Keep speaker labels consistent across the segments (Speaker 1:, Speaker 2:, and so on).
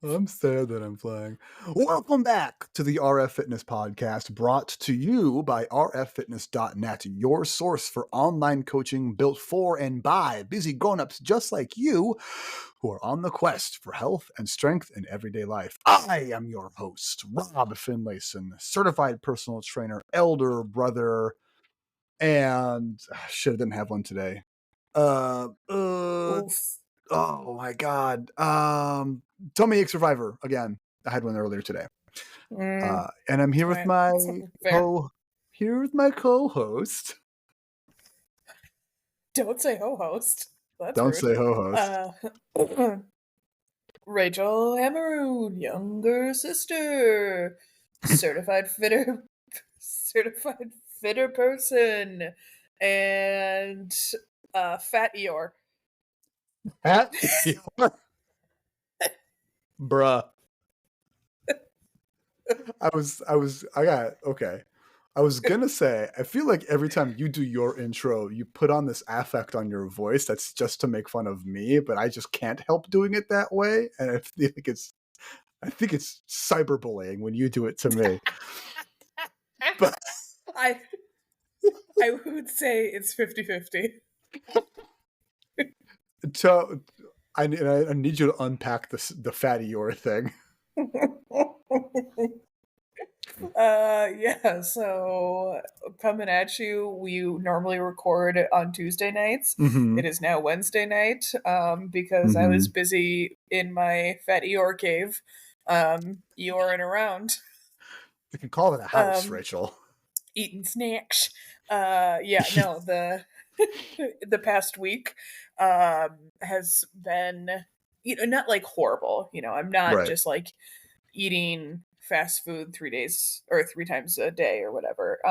Speaker 1: I'm sad that I'm flying. Welcome back to the RF Fitness Podcast, brought to you by rffitness.net, your source for online coaching built for and by busy grown-ups just like you who are on the quest for health and strength in everyday life. I am your host, Rob Finlayson, certified personal trainer, elder brother, and shit, I didn't have one today.
Speaker 2: Oof.
Speaker 1: Oh my God. Tummy ache survivor again. I had one earlier today. And I'm here with my co-host.
Speaker 2: Don't say ho-host. That's
Speaker 1: Don't
Speaker 2: rude.
Speaker 1: say ho-host.
Speaker 2: Rachel Hammeroon, younger sister, certified fitter person, and fat Eeyore.
Speaker 1: Fat Eeyore. Bruh. I was gonna say, I feel like every time you do your intro, you put on this affect on your voice that's just to make fun of me, but I just can't help doing it that way. And I think it's cyberbullying when you do it to me. But
Speaker 2: I would say it's 50-50.
Speaker 1: So I need you to unpack the fatty Eeyore thing.
Speaker 2: Yeah, so coming at you, we normally record on Tuesday nights.
Speaker 1: Mm-hmm.
Speaker 2: It is now Wednesday night, because I was busy in my fat Eeyore cave, Eeyoreing around.
Speaker 1: You can call it a house, Rachel.
Speaker 2: Eating snacks. The the past week has been, not like horrible. I'm not just like eating fast food 3 days or 3 times a day or whatever.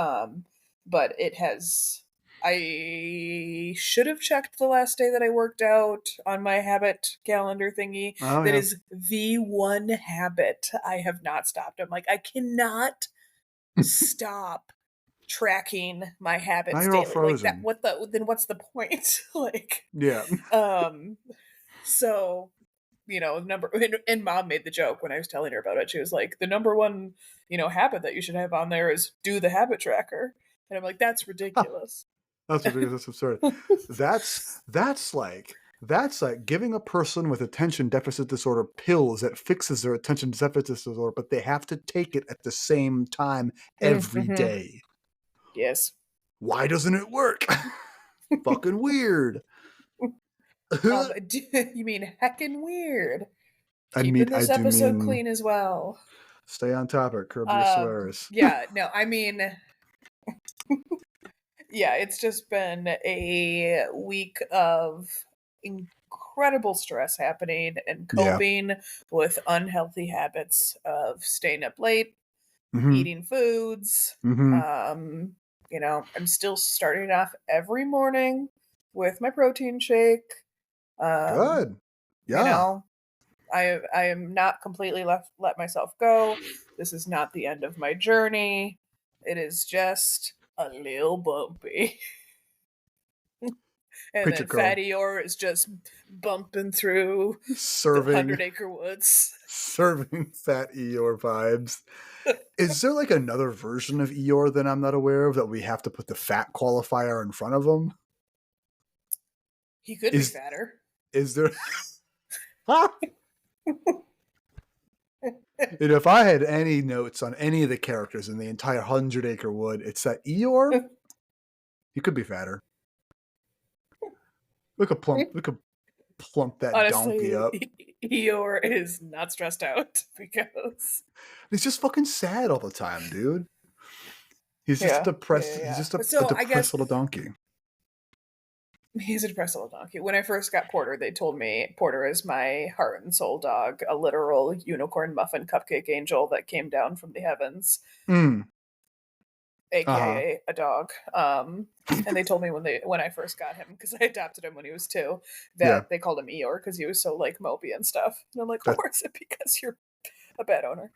Speaker 2: But it has. I should have checked the last day that I worked out on my habit calendar thingy. That is the one habit I have not stopped. I'm like, I cannot stop tracking my habits daily. Like that. Then what's the point? Like,
Speaker 1: yeah.
Speaker 2: So, and mom made the joke when I was telling her about it. She was like, the number one, habit that you should have on there is do the habit tracker. And I'm like, that's ridiculous.
Speaker 1: That's ridiculous. That's absurd. That's like giving a person with attention deficit disorder pills that fixes their attention deficit disorder, but they have to take it at the same time every day.
Speaker 2: Yes.
Speaker 1: Why doesn't it work? Fucking weird.
Speaker 2: You mean heckin' weird? Keeping this episode clean as well.
Speaker 1: Stay on topic. Curb your swears.
Speaker 2: Yeah. No. I mean. Yeah, it's just been a week of incredible stress happening and coping with unhealthy habits of staying up late, eating foods. I'm still starting off every morning with my protein shake.
Speaker 1: Good. Yeah.
Speaker 2: I am not completely let myself go. This is not the end of my journey. It is just a little bumpy. And then Fat Eeyore is just bumping through the 100-acre woods.
Speaker 1: Serving Fat Eeyore vibes. Is there like another version of Eeyore that I'm not aware of that we have to put the fat qualifier in front of him?
Speaker 2: He could be fatter.
Speaker 1: Is there... if I had any notes on any of the characters in the entire 100-acre wood, it's that Eeyore, he could be fatter. Look at plump that donkey up.
Speaker 2: Eeyore is not stressed out because
Speaker 1: he's just fucking sad all the time, dude. He's just depressed. Yeah. He's just a depressed little donkey.
Speaker 2: He's a depressed little donkey. When I first got Porter, they told me Porter is my heart and soul dog, a literal unicorn muffin cupcake angel that came down from the heavens. AKA a dog. And they told me when I first got him, because I adopted him when he was 2, that they called him Eeyore because he was so like mopey and stuff. And I'm like, or is it because you're a bad owner?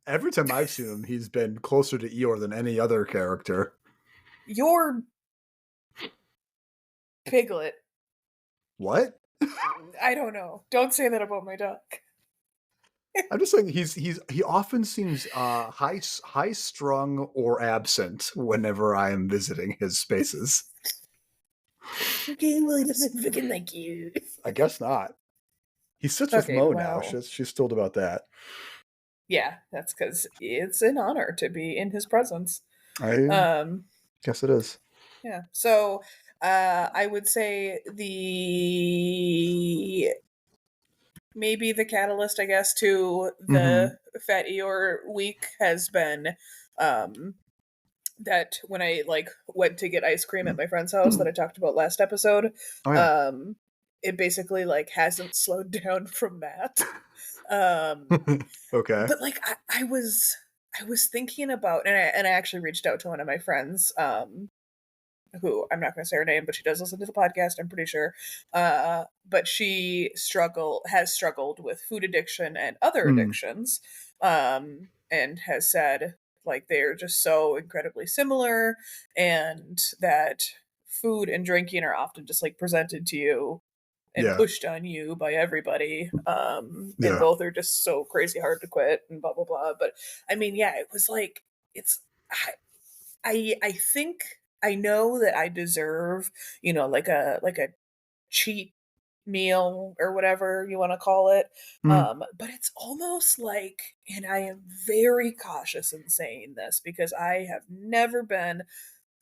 Speaker 1: Every time I've seen him, he's been closer to Eeyore than any other character.
Speaker 2: Your Piglet.
Speaker 1: What?
Speaker 2: I don't know. Don't say that about my dog.
Speaker 1: I'm just saying he often seems high strung or absent whenever I am visiting his spaces.
Speaker 2: Okay, well, he doesn't freaking like you.
Speaker 1: I guess not. He sits with
Speaker 2: Okay,
Speaker 1: Mo now.
Speaker 2: well,
Speaker 1: She's thrilled about that.
Speaker 2: yeah, that's because it's an honor to be in his presence.
Speaker 1: I
Speaker 2: Um,
Speaker 1: guess it is.
Speaker 2: yeah. So, I would say maybe the catalyst, I guess, to
Speaker 1: Mm-hmm.
Speaker 2: the Fat Eeyore week has been, um, that when I like went to get ice cream at my friend's house that I talked about last episode,
Speaker 1: Oh yeah.
Speaker 2: um, it basically like hasn't slowed down from that. Um,
Speaker 1: Okay.
Speaker 2: but like I was thinking about, and I actually reached out to one of my friends, who I'm not going to say her name, but she does listen to the podcast, I'm pretty sure. But she has struggled with food addiction and other
Speaker 1: Mm,
Speaker 2: addictions, and has said like they're just so incredibly similar, and that food and drinking are often just like presented to you and
Speaker 1: yeah.
Speaker 2: pushed on you by everybody, and
Speaker 1: Yeah.
Speaker 2: both are just so crazy hard to quit and blah blah blah. But I mean, yeah, it was like it's I think I know that I deserve, like a cheat meal or whatever you want to call it.
Speaker 1: Mm,
Speaker 2: But it's almost like, and I am very cautious in saying this because I have never been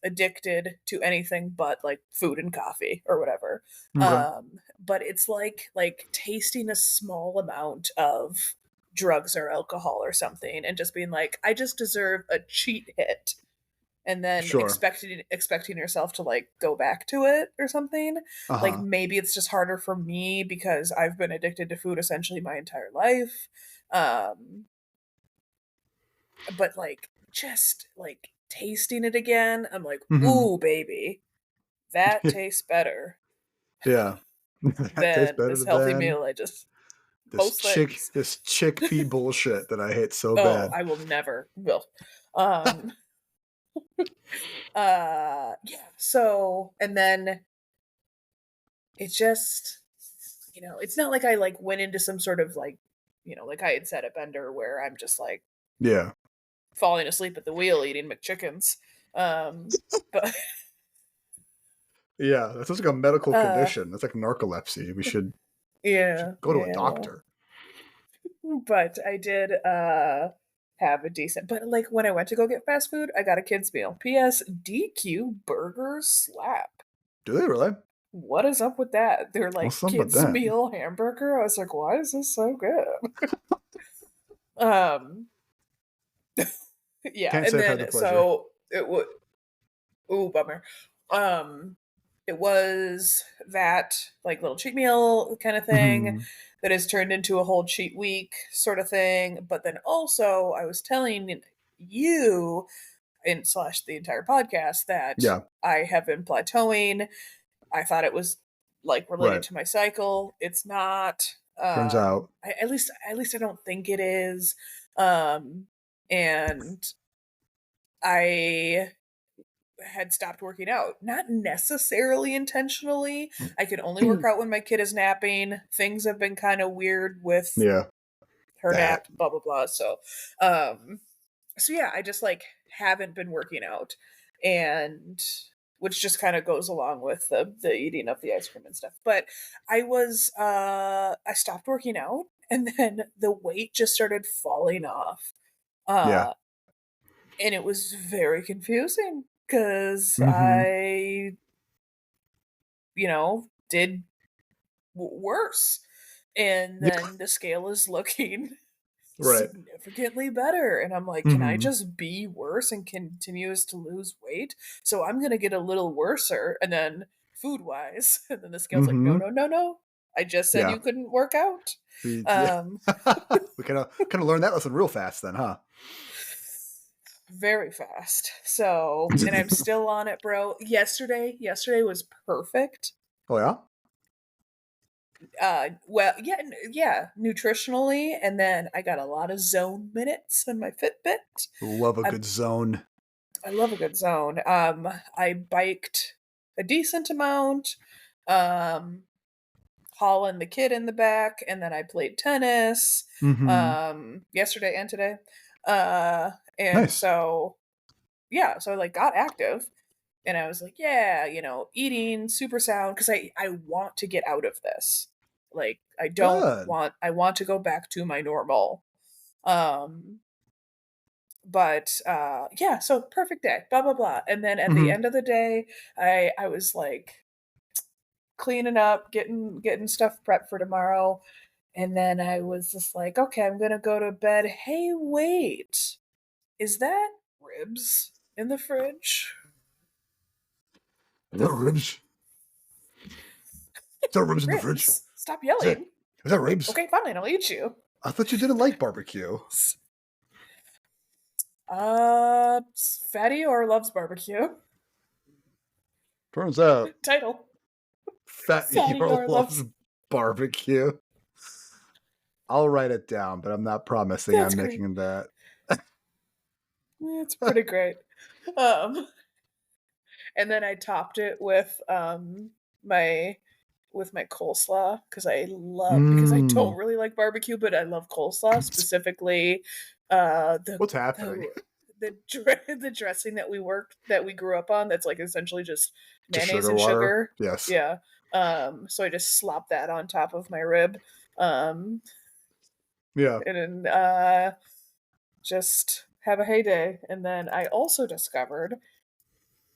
Speaker 2: addicted to anything but like food and coffee or whatever.
Speaker 1: okay.
Speaker 2: But it's like tasting a small amount of drugs or alcohol or something and just being like, I just deserve a cheat hit, and then
Speaker 1: Sure.
Speaker 2: expecting yourself to like go back to it or something. Like
Speaker 1: Uh-huh.
Speaker 2: maybe it's just harder for me because I've been addicted to food essentially my entire life. Um but like just like tasting it again, I'm like,
Speaker 1: Mm-hmm.
Speaker 2: "Ooh, baby, that tastes better
Speaker 1: Yeah. That tastes
Speaker 2: than
Speaker 1: better
Speaker 2: this healthy
Speaker 1: than
Speaker 2: meal I just most things."
Speaker 1: this chickpea bullshit that I hate so
Speaker 2: Oh,
Speaker 1: bad.
Speaker 2: I will never will. Um yeah, so and then it just, it's not like I like went into some sort of like, like I had said at Bender where I'm just like
Speaker 1: Yeah.
Speaker 2: falling asleep at the wheel eating McChickens. But
Speaker 1: Yeah. That sounds like a medical
Speaker 2: uh
Speaker 1: condition. That's like narcolepsy. Should
Speaker 2: yeah,
Speaker 1: go to a
Speaker 2: yeah, well.
Speaker 1: doctor.
Speaker 2: But I did have a decent, but like when I went to go get fast food, I got a kids meal. PS DQ burgers slap.
Speaker 1: Do they really?
Speaker 2: What is up with that? They're like
Speaker 1: What's up with
Speaker 2: kids
Speaker 1: that?
Speaker 2: meal hamburger. I was like, why is this so good? Um yeah,
Speaker 1: Can't say
Speaker 2: and
Speaker 1: I've had the
Speaker 2: then
Speaker 1: pleasure.
Speaker 2: so it would, ooh, bummer. Um, it was that like little cheat meal kind of thing
Speaker 1: Mm-hmm.
Speaker 2: that has turned into a whole cheat week sort of thing. But then also, I was telling you and slash the entire podcast that
Speaker 1: Yeah.
Speaker 2: I have been plateauing. I thought it was like related
Speaker 1: Right.
Speaker 2: to my cycle. It's not.
Speaker 1: Turns out.
Speaker 2: At least I don't think it is. Um, and I had stopped working out. Not necessarily intentionally. I could only work out when my kid is napping. Things have been kind of weird with
Speaker 1: Yeah.
Speaker 2: her
Speaker 1: That.
Speaker 2: nap, blah blah blah. Um so yeah, I just like haven't been working out, and which just kind of goes along with the eating of the ice cream and stuff. But I stopped working out, and then the weight just started falling off.
Speaker 1: Yeah.
Speaker 2: Uh and it was very confusing because
Speaker 1: Mm-hmm.
Speaker 2: did worse. And
Speaker 1: Yeah.
Speaker 2: then the scale is looking
Speaker 1: Right.
Speaker 2: significantly better. And I'm like, can I
Speaker 1: Mm-hmm.
Speaker 2: just be worse and continues to lose weight? So I'm going to get a little worser. And then food wise, and then the scale's like, no,
Speaker 1: Mm-hmm.
Speaker 2: no, no, no. I just said
Speaker 1: Yeah.
Speaker 2: you couldn't work out.
Speaker 1: Yeah.
Speaker 2: Um,
Speaker 1: We kind of learned that lesson real fast then, huh?
Speaker 2: very fast. So, and I'm still on it, bro. Yesterday was perfect.
Speaker 1: Oh yeah.
Speaker 2: Well, yeah, yeah, nutritionally, and then I got a lot of zone minutes on my Fitbit.
Speaker 1: Love a
Speaker 2: I
Speaker 1: good zone.
Speaker 2: I love a good zone. I biked a decent amount, um, hauling the kid in the back, and then I played tennis
Speaker 1: Mm-hmm.
Speaker 2: yesterday and today. Uh, and
Speaker 1: Nice.
Speaker 2: so yeah, so I like got active, and I was like, yeah, eating super sound because I want to get out of this. Like
Speaker 1: Good.
Speaker 2: I want to go back to my normal. Um, but yeah, so perfect day, blah blah blah. And then at the
Speaker 1: Mm-hmm.
Speaker 2: end of the day, I was like cleaning up, getting stuff prepped for tomorrow. And then I was just like, okay, I'm gonna go to bed. Hey, wait, is that ribs in the fridge?
Speaker 1: Is that ribs? Is that ribs in the fridge?
Speaker 2: Ribs. Stop
Speaker 1: Is that
Speaker 2: yelling.
Speaker 1: is that ribs?
Speaker 2: Okay, fine, I'll eat you.
Speaker 1: I thought you didn't like barbecue.
Speaker 2: Fatty or loves barbecue?
Speaker 1: Turns out
Speaker 2: Title.
Speaker 1: Fat
Speaker 2: Fatty
Speaker 1: Eeyore
Speaker 2: or
Speaker 1: loves
Speaker 2: loves.
Speaker 1: barbecue. I'll write it down, but I'm not promising
Speaker 2: That's
Speaker 1: I'm
Speaker 2: great.
Speaker 1: making that.
Speaker 2: It's pretty great. Um, and then I topped it with my my coleslaw because I
Speaker 1: Mmm.
Speaker 2: don't really like barbecue, but I love coleslaw, specifically the
Speaker 1: What's happening?
Speaker 2: the dressing that we grew up on, that's like essentially just
Speaker 1: Just
Speaker 2: mayonnaise
Speaker 1: sugar
Speaker 2: and
Speaker 1: water?
Speaker 2: sugar.
Speaker 1: Yes.
Speaker 2: Yeah. So I just slop that on top of my rib. Um
Speaker 1: Yeah.
Speaker 2: and then just have a heyday. And then I also discovered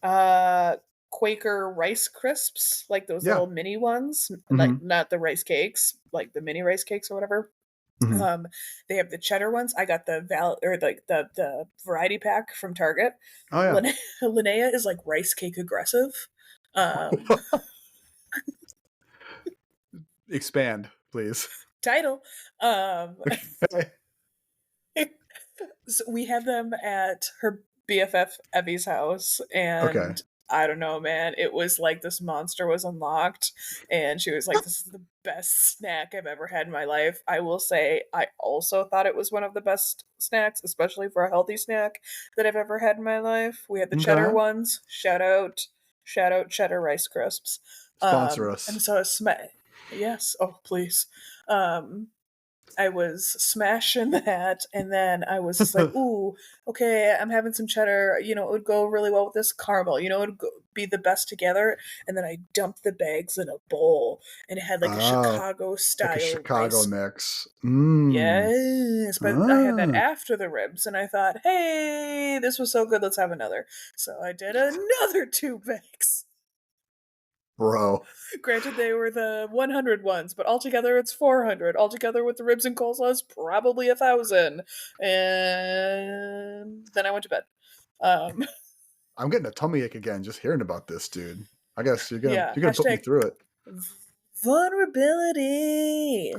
Speaker 2: uh Quaker rice crisps, like those
Speaker 1: Yeah.
Speaker 2: little mini ones, like
Speaker 1: Mm-hmm.
Speaker 2: not the rice cakes, like the mini rice cakes or whatever.
Speaker 1: Mm-hmm.
Speaker 2: They have the cheddar ones. I got the the variety pack from Target.
Speaker 1: Oh yeah.
Speaker 2: Linnea is like rice cake aggressive. Um,
Speaker 1: Expand, please.
Speaker 2: title. Um,
Speaker 1: Okay.
Speaker 2: so we had them at her BFF Evie's house,
Speaker 1: Okay.
Speaker 2: and I don't know, man. It was like this monster was unlocked, and she was like, "This is the best snack I've ever had in my life." I will say, I also thought it was one of the best snacks, especially for a healthy snack that I've ever had in my life. We had the cheddar
Speaker 1: Okay.
Speaker 2: ones. Shout out cheddar rice crisps.
Speaker 1: Sponsor
Speaker 2: And
Speaker 1: us.
Speaker 2: so yes, oh please. Um, I was smashing that, and then I was just like, "Ooh, okay, I'm having some cheddar. It would go really well with this caramel. It would be the best together." And then I dumped the bags in a bowl, and it had like a
Speaker 1: Oh,
Speaker 2: Chicago
Speaker 1: like a
Speaker 2: style
Speaker 1: Chicago
Speaker 2: rice.
Speaker 1: mix. Mmm.
Speaker 2: Yes, but I had that
Speaker 1: Ah,
Speaker 2: after the ribs, and I thought, "Hey, this was so good. Let's have another." So I did another two bags.
Speaker 1: bro.
Speaker 2: Granted, they were the 100 ones, but altogether it's 400. Altogether with the ribs and coleslaw is probably 1,000. And then I went to bed. Um,
Speaker 1: I'm getting a tummy ache again just hearing about this, dude. I guess you're gonna
Speaker 2: yeah,
Speaker 1: you're gonna put me
Speaker 2: hashtag
Speaker 1: through it.
Speaker 2: vulnerability.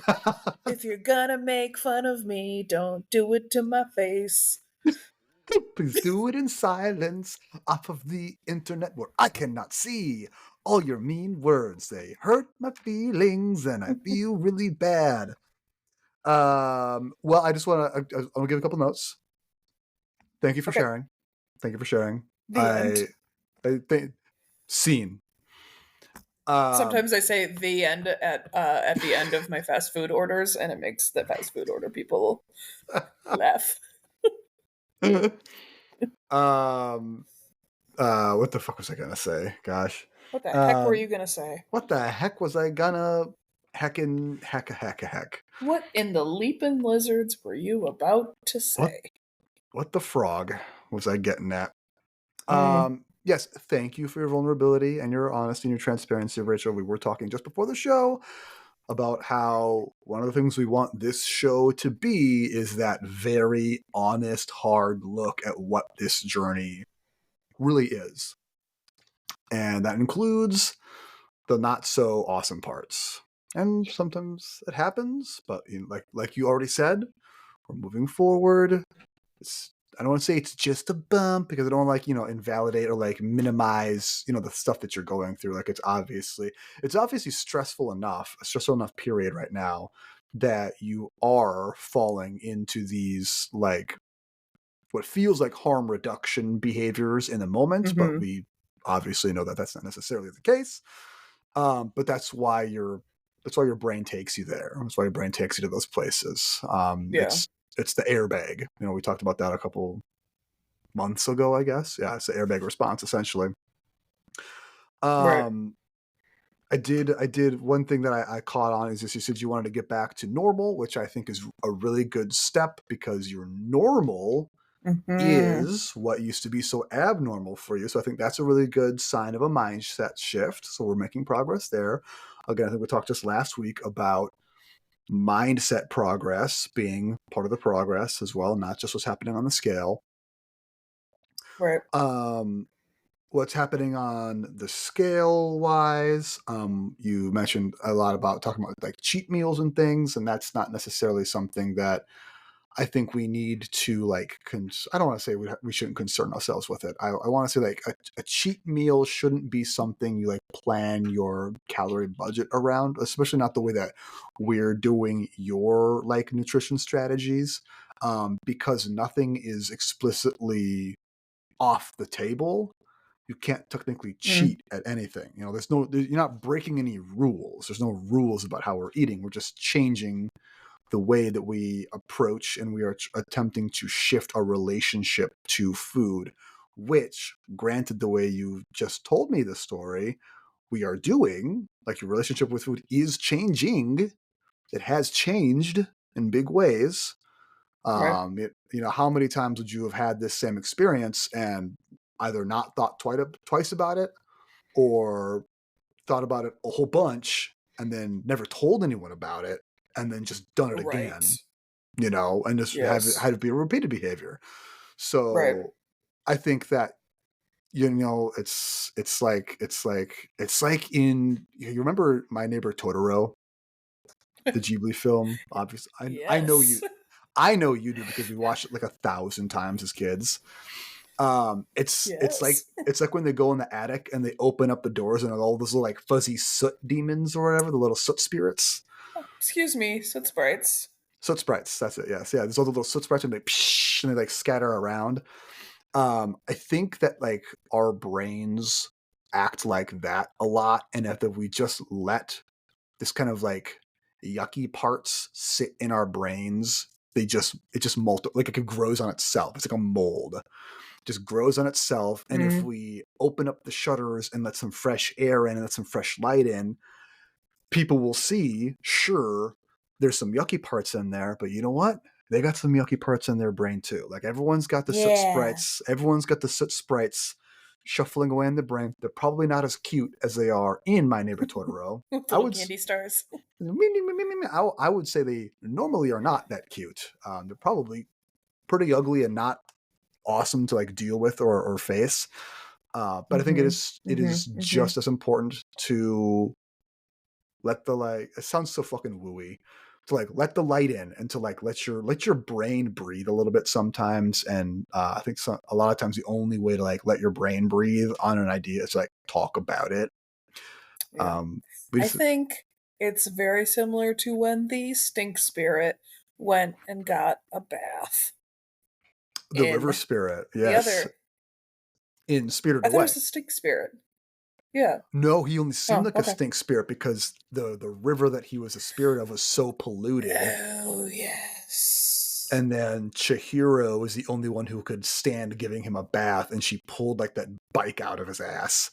Speaker 2: If you're gonna make fun of me, don't do it to my face.
Speaker 1: Please do it in silence off of the internet where I cannot see all your mean words. They hurt my feelings and I feel really bad. Well, I just want to I'll give a couple notes. Thank you for
Speaker 2: Okay,
Speaker 1: sharing. Thank you for sharing.
Speaker 2: the end.
Speaker 1: I think scene. Um,
Speaker 2: Sometimes I say the end at the end of my fast food orders, and it makes the fast food order people laugh.
Speaker 1: um, what the fuck was I gonna say? Gosh.
Speaker 2: What the heck were
Speaker 1: Um,
Speaker 2: you gonna say?
Speaker 1: what the heck was I gonna heck?
Speaker 2: What in the leaping lizards were you about to
Speaker 1: What
Speaker 2: say?
Speaker 1: what the frog was I getting at?
Speaker 2: Mm.
Speaker 1: Yes, thank you for your vulnerability and your honesty and your transparency, Rachel. We were talking just before the show about how one of the things we want this show to be is that very honest, hard look at what this journey really is. And that includes the not so awesome parts. And sometimes it happens, but like you already said, we're moving forward. I don't want to say it's just a bump because I don't want to invalidate or minimize the stuff that you're going through. Like it's obviously stressful enough, a stressful enough period right now that you are falling into these what feels like harm reduction behaviors in the moment, but
Speaker 2: Mhm.
Speaker 1: we obviously know that that's not necessarily the case. But that's why you're that's why your brain takes you there. That's why your brain takes you to those places.
Speaker 2: Yeah.
Speaker 1: It's the airbag. We talked about that a couple months ago, I guess. Yeah, it's the airbag response essentially.
Speaker 2: Right.
Speaker 1: Um, I did one thing that I caught on is just you said you wanted to get back to normal, which I think is a really good step because your normal
Speaker 2: Mm-hmm.
Speaker 1: is what used to be so abnormal for you. So I think that's a really good sign of a mindset shift. So we're making progress there. Again, I think we talked just last week about mindset progress being part of the progress as well, not just what's happening on the scale.
Speaker 2: Right.
Speaker 1: Um, what's happening on the scale wise, you mentioned a lot about talking about like cheat meals and things, and that's not necessarily something that I think we need to like. I don't want to say we shouldn't concern ourselves with it. I want to say like a cheat meal shouldn't be something you like plan your calorie budget around, especially not the way that we're doing your like nutrition strategies, because nothing is explicitly off the table. You can't technically
Speaker 2: Mm.
Speaker 1: cheat at anything. You're not breaking any rules. There's no rules about how we're eating. We're just changing the way that we approach and we are attempting to shift our relationship to food, which, granted, the way you just told me the story, we are doing, like your relationship with food is changing. It has changed in big ways.
Speaker 2: Right.
Speaker 1: How many times would you have had this same experience and either not thought twice about it or thought about it a whole bunch and then never told anyone about it and then just done it
Speaker 2: Right.
Speaker 1: again, and just have it
Speaker 2: Yes.
Speaker 1: had to be a repeated behavior.
Speaker 2: Right.
Speaker 1: So I think that it's like in you remember My Neighbor Totoro, the Ghibli film. Obviously, I know
Speaker 2: Yes.
Speaker 1: you. I know you do because we watched it like 1,000 times as kids.
Speaker 2: Yes.
Speaker 1: It's like when they go in the attic and they open up the doors and all those little like fuzzy soot demons or whatever, the little soot spirits.
Speaker 2: Excuse me, soot sprites.
Speaker 1: Soot sprites, that's it. Yes, yeah. There's all the little soot sprites and and they like scatter around. I think that like our brains act like that a lot, and if we just let this kind of like yucky parts sit in our brains, it just like it grows on itself. It's like a mold, just grows on itself. And if
Speaker 2: Mm.
Speaker 1: we open up the shutters and let some fresh air in and let some fresh light in, people will see, sure, there's some yucky parts in there, but you know what? They got some yucky parts in their brain too. Like everyone's got the soot
Speaker 2: Yeah.
Speaker 1: sprites, everyone's got the soot sprites shuffling away in the brain. They're probably not as cute as they are in My Neighbor Totoro.
Speaker 2: With
Speaker 1: I
Speaker 2: little
Speaker 1: would
Speaker 2: candy stars.
Speaker 1: I would say they normally are not that cute. They're probably pretty ugly and not awesome to like deal with or face. But I think
Speaker 2: Mm-hmm.
Speaker 1: it
Speaker 2: Mm-hmm.
Speaker 1: is
Speaker 2: Mm-hmm.
Speaker 1: just as important to let the like. It sounds so fucking wooey to like let the light in and to like let your brain breathe a little bit sometimes. And I think a lot of times the only way to like let your brain breathe on an idea is to, like talk about it.
Speaker 2: Yeah.
Speaker 1: Um,
Speaker 2: I
Speaker 1: because
Speaker 2: think it's very similar to when the stink spirit went and got a bath
Speaker 1: the river
Speaker 2: in
Speaker 1: spirit,
Speaker 2: the
Speaker 1: yes,
Speaker 2: other.
Speaker 1: in Spirited
Speaker 2: I thought it
Speaker 1: Away.
Speaker 2: was the stink spirit. Yeah.
Speaker 1: No, he only seemed
Speaker 2: Oh,
Speaker 1: like a
Speaker 2: okay.
Speaker 1: stink spirit because the river that he was a spirit of was so polluted.
Speaker 2: Oh, yes.
Speaker 1: And then Chihiro was the only one who could stand giving him a bath, and she pulled like that bike out of his ass,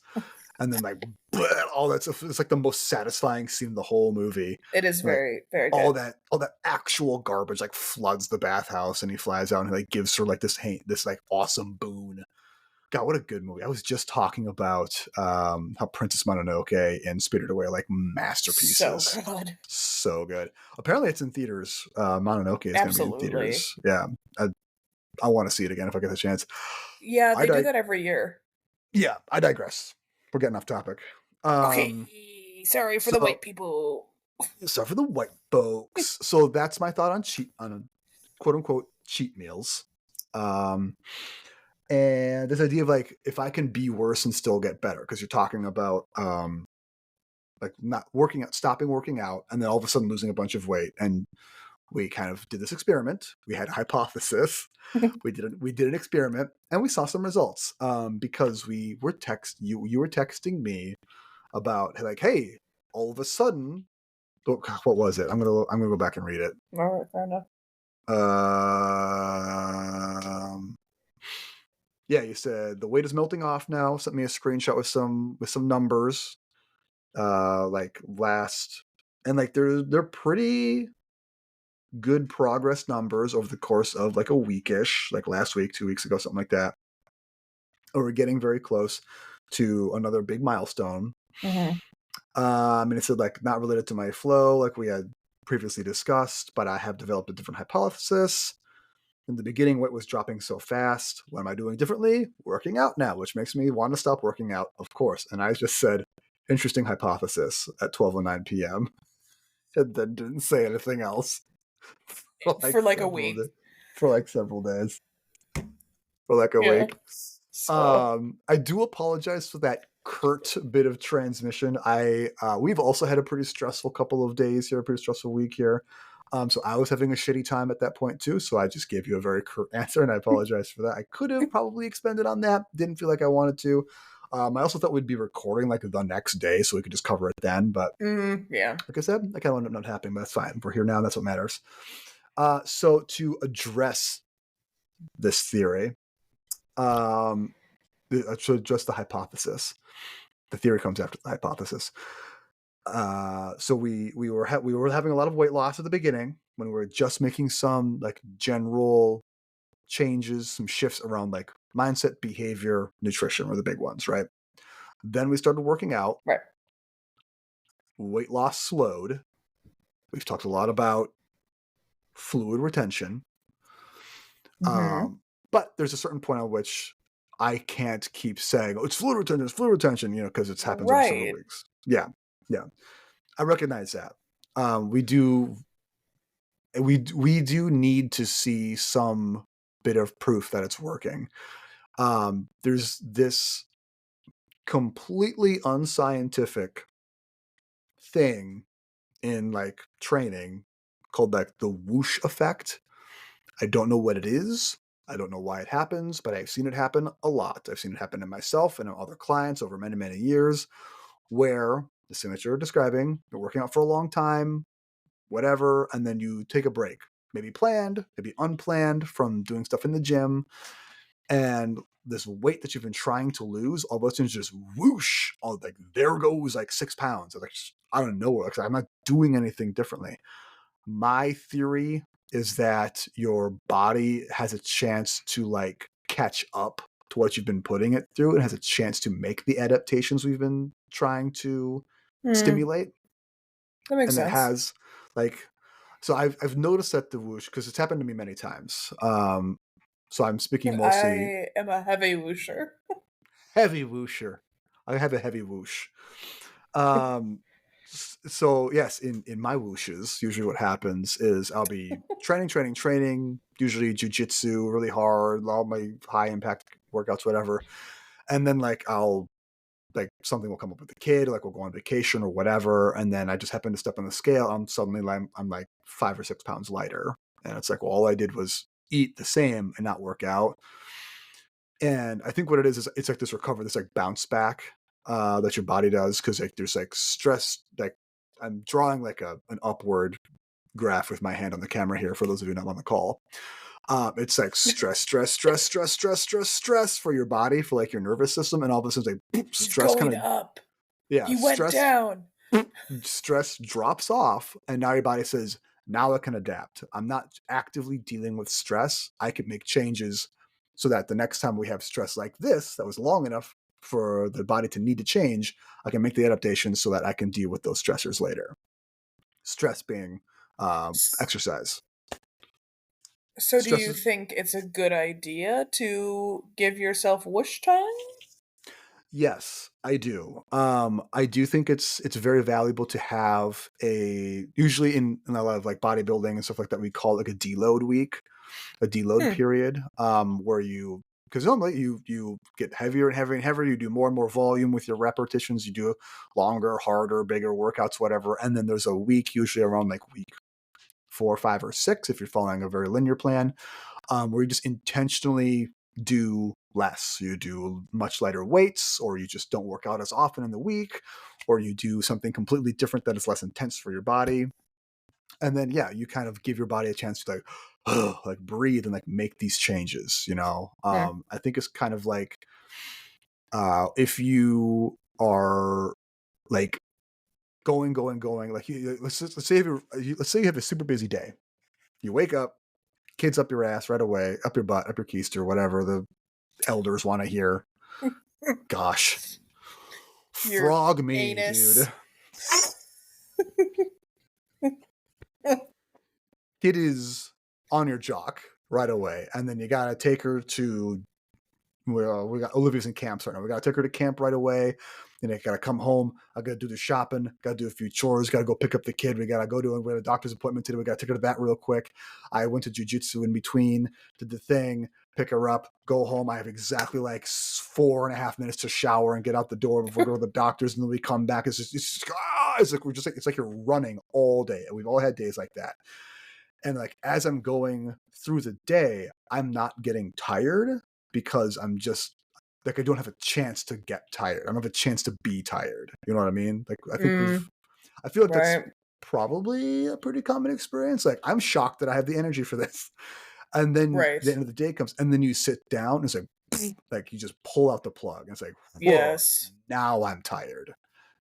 Speaker 1: and then like bleh, all that stuff. It's like the most satisfying scene in the whole movie.
Speaker 2: It is
Speaker 1: Like
Speaker 2: very, very good.
Speaker 1: all that actual garbage like floods the bathhouse, and he flies out and he like gives her like this like awesome boon. God, what a good movie. I was just talking about how Princess Mononoke and Spirited Away are like
Speaker 2: So
Speaker 1: masterpieces.
Speaker 2: good.
Speaker 1: So good. Apparently, it's in theaters. Mononoke is going to be in
Speaker 2: Absolutely.
Speaker 1: theaters. Yeah, I, I want to see it again if I get the chance.
Speaker 2: Yeah,
Speaker 1: I
Speaker 2: they do
Speaker 1: di-
Speaker 2: that every year.
Speaker 1: Yeah, I digress. We're getting off topic. Um,
Speaker 2: Okay. Sorry for the
Speaker 1: so
Speaker 2: white people.
Speaker 1: so for the white folks, so that's my thought on quote unquote cheat meals. Um, and this idea of like if I can be worse and still get better, because you're talking about like not working out, stopping working out, and then all of a sudden losing a bunch of weight. And we kind of did this experiment. We had a hypothesis. We did an experiment, and we saw some results. Because you were texting me about like, hey, all of a sudden what was it? I'm gonna go back and read it.
Speaker 2: All right, fair enough.
Speaker 1: Yeah, you said the weight is melting off now. Sent me a screenshot with some numbers. Like last, and like they're pretty good progress numbers over the course of like a weekish, like last week, 2 weeks ago, something like that. Or we're getting very close to another big milestone.
Speaker 2: Mm-hmm.
Speaker 1: And it said like not related to my flow, like we had previously discussed, but I have developed a different hypothesis. In the beginning, weight was dropping so fast. What am I doing differently? Working out now, which makes me want to stop working out, of course. And I just said, interesting hypothesis at 12:09 p.m. and then didn't say anything else
Speaker 2: For like a week.
Speaker 1: For like several days. For like a week.
Speaker 2: So.
Speaker 1: I do apologize for that curt bit of transmission. We've also had a pretty stressful couple of days here, a pretty stressful week here. So I was having a shitty time at that point too. So I just gave you a very curt answer, and I apologize for that. I could have probably expanded on that. Didn't feel like I wanted to. I also thought we'd be recording like the next day, so we could just cover it then. But
Speaker 2: yeah,
Speaker 1: like I said, that kind of ended up not happening, but that's fine. We're here now, and that's what matters. So to address this theory, so just the hypothesis. The theory comes after the hypothesis. So we were having a lot of weight loss at the beginning when we were just making some like general changes, some shifts around like mindset, behavior, nutrition were the big ones, right? Then we started working out.
Speaker 2: Right.
Speaker 1: Weight loss slowed. We've talked a lot about fluid retention.
Speaker 2: Mm-hmm.
Speaker 1: But there's a certain point at which I can't keep saying, "Oh, it's fluid retention," because it happens over several weeks. Yeah. I recognize that. We do need to see some bit of proof that it's working. There's this completely unscientific thing in like training called like the whoosh effect. I don't know what it is. I don't know why it happens, but I've seen it happen a lot. I've seen it happen in myself and in other clients over many, many years, where the same that you're describing, you're working out for a long time, whatever, and then you take a break, maybe planned, maybe unplanned, from doing stuff in the gym, and this weight that you've been trying to lose, all of a sudden just whoosh, like there goes like 6 pounds, like I don't know, like I'm not doing anything differently. My theory is that your body has a chance to like catch up to what you've been putting it through, and has a chance to make the adaptations we've been trying to stimulate.
Speaker 2: That makes
Speaker 1: sense.
Speaker 2: It
Speaker 1: has like, so I've noticed that the whoosh, because it's happened to me many times. So I'm speaking mostly.
Speaker 2: I am a heavy whoosher.
Speaker 1: Heavy whoosher. I have a heavy whoosh. So yes, in my whooshes, usually what happens is I'll be training, usually jujitsu, really hard, all my high impact workouts, whatever. And then like something will come up with the kid, like we'll go on vacation or whatever, and then I just happen to step on the scale, and suddenly I'm like 5 or 6 pounds lighter. And it's like, well, all I did was eat the same and not work out. And I think what it is it's like this recovery, this like bounce back that your body does, because like there's like stress. Like I'm drawing like an upward graph with my hand on the camera here for those of you not on the call. It's like stress for your body, for like your nervous system, and all of a sudden like stress
Speaker 2: going
Speaker 1: kind of
Speaker 2: up.
Speaker 1: Yeah,
Speaker 2: you went down.
Speaker 1: Stress drops off, and now your body says, now I can adapt. I'm not actively dealing with stress. I can make changes so that the next time we have stress like this, that was long enough for the body to need to change, I can make the adaptations so that I can deal with those stressors later. Stress being exercise.
Speaker 2: So do you think it's a good idea to give yourself whoosh time?
Speaker 1: Yes, I do. I do think it's very valuable to have usually in a lot of like bodybuilding and stuff like that, we call it like a deload week, a deload period, where because normally you get heavier and heavier and heavier, you do more and more volume with your repetitions, you do longer, harder, bigger workouts, whatever. And then there's a week, usually around like week 4, 5, or 6, if you're following a very linear plan, where you just intentionally do less. You do much lighter weights, or you just don't work out as often in the week, or you do something completely different that is less intense for your body. And then, yeah, you kind of give your body a chance to like breathe and like make these changes,
Speaker 2: Mm.
Speaker 1: I think it's kind of like, if you are like going, like let's say let's say you have a super busy day. You wake up, kids up your ass right away, up your butt, up your keister, whatever the elders want to hear. Gosh,
Speaker 2: Your
Speaker 1: frog me, dude.
Speaker 2: anus.
Speaker 1: Kid is on your jock right away, and then you gotta take her to. We got Olivia's in camps right now. We gotta take her to camp right away. And I gotta come home. I gotta do the shopping. Gotta do a few chores. Gotta go pick up the kid. We gotta go to we had a doctor's appointment today. We gotta take her to that real quick. I went to jujitsu in between. Did the thing. Pick her up. Go home. I have exactly like 4.5 minutes to shower and get out the door before we go to the doctor's. And then we come back. It's like it's like you're running all day. We've all had days like that. And like as I'm going through the day, I'm not getting tired because I'm just like I don't have a chance to get tired. I don't have a chance to be tired. You know what I mean? Like I feel like that's
Speaker 2: Right.
Speaker 1: probably a pretty common experience. Like I'm shocked that I have the energy for this. And then
Speaker 2: Right.
Speaker 1: the end of the day comes, and then you sit down and it's like you just pull out the plug. And it's like, whoa,
Speaker 2: Yes.
Speaker 1: now I'm tired.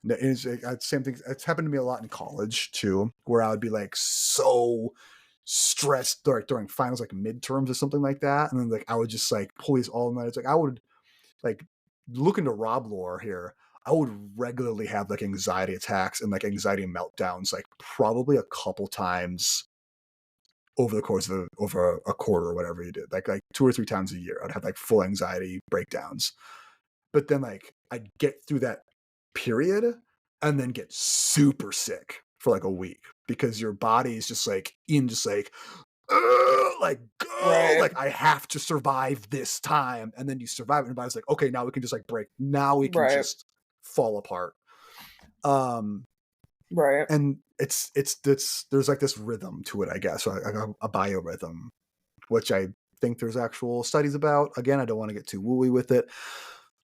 Speaker 1: It's same thing. It's happened to me a lot in college too, where I would be like so stressed during finals, like midterms or something like that, and then like I would just like pull these all night. It's like I would like looking to Rob lore here. I would regularly have like anxiety attacks and like anxiety meltdowns, like probably a couple times over the course of over a quarter or whatever you did, like 2 or 3 times a year. I'd have like full anxiety breakdowns, but then like I'd get through that period and then get super sick for like a week because your body is just like like go,
Speaker 2: Right.
Speaker 1: like I have to survive this time, and then you survive it and your body's like, okay, now we can just like break, now we can
Speaker 2: Right.
Speaker 1: just fall apart. um
Speaker 2: Right.
Speaker 1: and it's there's like this rhythm to it, I guess, or a biorhythm, which I think there's actual studies about. Again, I don't want to get too wooey with it,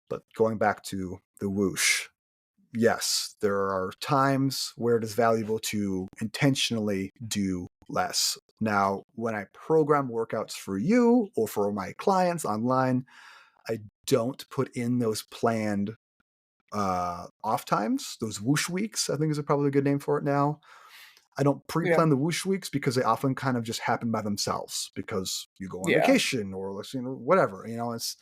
Speaker 1: but going back to the whoosh, yes, there are times where it is valuable to intentionally do less. Now, when I program workouts for you or for my clients online, I don't put in those planned off times, those whoosh weeks, I think is probably a good name for it now. I don't
Speaker 2: Yeah.
Speaker 1: pre-plan the whoosh weeks because they often kind of just happen by themselves because you go on
Speaker 2: Yeah.
Speaker 1: vacation or whatever, it's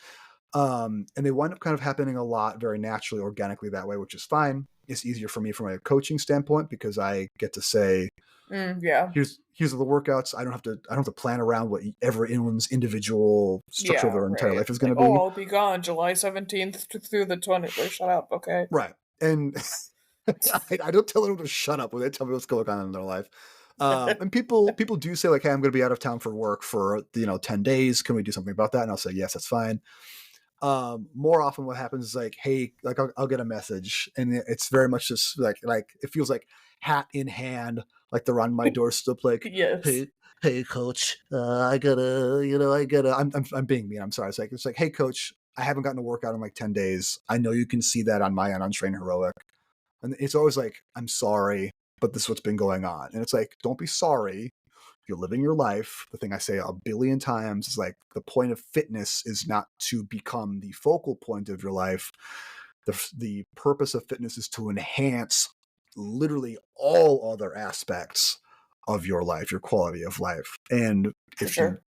Speaker 1: and they wind up kind of happening a lot very naturally, organically that way, which is fine. It's easier for me from a coaching standpoint because I get to say,
Speaker 2: Yeah.
Speaker 1: here's the workouts. I don't have to plan around what everyone's indivial structure of
Speaker 2: Yeah.
Speaker 1: their entire
Speaker 2: Right.
Speaker 1: life is going
Speaker 2: Like,
Speaker 1: to
Speaker 2: oh,
Speaker 1: be.
Speaker 2: I'll be gone July 17th through the 20th. Like, shut up. Okay.
Speaker 1: Right. And I don't tell anyone to shut up when they tell me what's going on in their life. And people do say like, hey, I'm going to be out of town for work for 10 days. Can we do something about that? And I'll say, yes, that's fine. More often what happens is like, hey, like I'll get a message and it's very much just like it feels like hat in hand, like they're on my doorstep, like,
Speaker 2: Yes.
Speaker 1: hey coach, I'm being mean, I'm sorry. It's like, hey coach, I haven't gotten a workout in like 10 days. I know you can see that on my end on Train Heroic. And it's always like, I'm sorry, but this is what's been going on. And it's like, don't be sorry. You're living your life. The thing I say a billion times is like, the point of fitness is not to become the focal point of your life. The purpose of fitness is to enhance literally all other aspects of your life, your quality of life. And
Speaker 2: For sure.